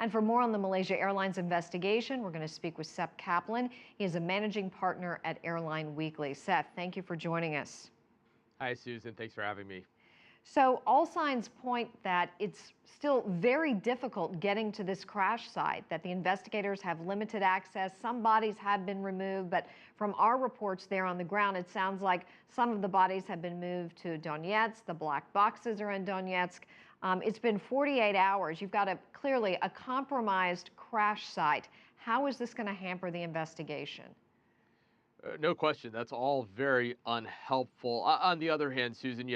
And for more on the Malaysia Airlines investigation, we're going to speak with Seth Kaplan. He is a managing partner at Airline Weekly. Seth, thank you for joining us. Hi, Susan. Thanks for having me. So all signs point that it's still very difficult getting to this crash site, that the investigators have limited access. Some bodies have been removed, but from our reports there on the ground, it sounds like some of the bodies have been moved to Donetsk. The black boxes are in Donetsk. It's been 48 hours. You've got clearly a compromised crash site. How is this going to hamper the investigation? No question. That's all very unhelpful. On the other hand, Susan,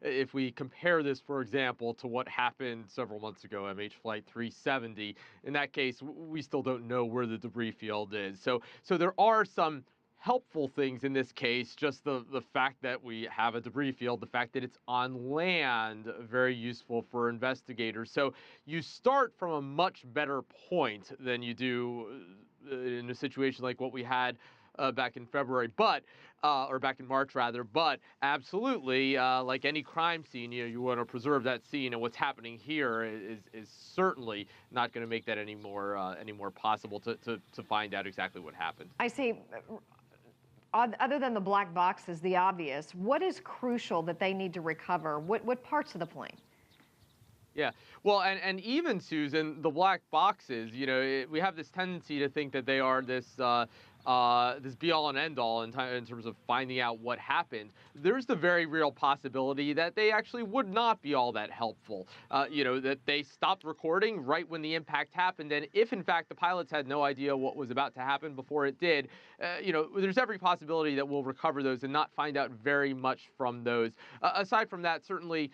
if we compare this, for example, to what happened several months ago, MH Flight 370, in that case, we still don't know where the debris field is. So there are some helpful things in this case, just the fact that we have a debris field, the fact that it's on land, very useful for investigators. So you start from a much better point than you do in a situation like what we had back in February, or back in March rather. But absolutely, like any crime scene, you want to preserve that scene, and what's happening here is certainly not going to make that any more possible to find out exactly what happened. I see. Other than the black boxes, the obvious, what is crucial that they need to recover? What parts of the plane? Yeah, well, and even, Susan, the black boxes, we have this tendency to think that they are this be-all and end-all in terms of finding out what happened. There's the very real possibility that they actually would not be all that helpful. That they stopped recording right when the impact happened, and if in fact the pilots had no idea what was about to happen before it did, there's every possibility that we'll recover those and not find out very much from those. Aside from that, certainly,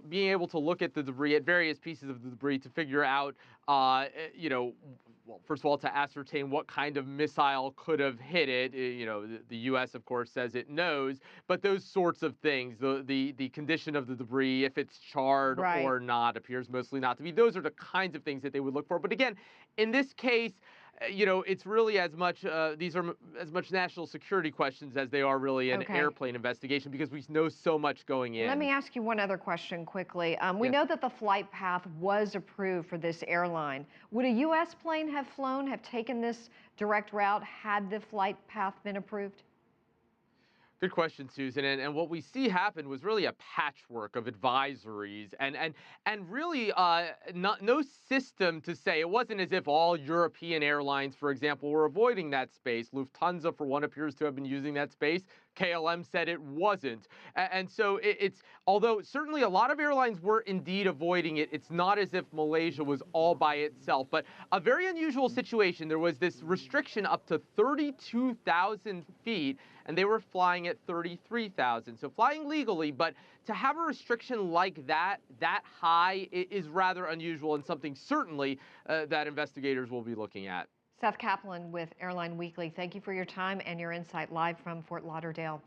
being able to look at the debris, at various pieces of the debris, to figure out, well, first of all, to ascertain what kind of missile could have hit it. The U.S., of course, says it knows, but those sorts of things, the condition of the debris, if it's charred or not, appears mostly not to be. Those are the kinds of things that they would look for. But again, in this case, it's really these are as much national security questions as they are really an airplane investigation, because we know so much going in. Let me ask you one other question quickly. We know that the flight path was approved for this airline. Would a U.S. plane have taken this direct route had the flight path been approved? Good question, Susan. And what we see happen was really a patchwork of advisories and really no system to say. It wasn't as if all European airlines, for example, were avoiding that space. Lufthansa, for one, appears to have been using that space. KLM said it wasn't. And so although certainly a lot of airlines were indeed avoiding it, it's not as if Malaysia was all by itself. But a very unusual situation. There was this restriction up to 32,000 feet, and they were flying at 33,000. So flying legally, but to have a restriction like that high, is rather unusual, and something certainly that investigators will be looking at. Seth Kaplan with Airline Weekly, thank you for your time and your insight live from Fort Lauderdale.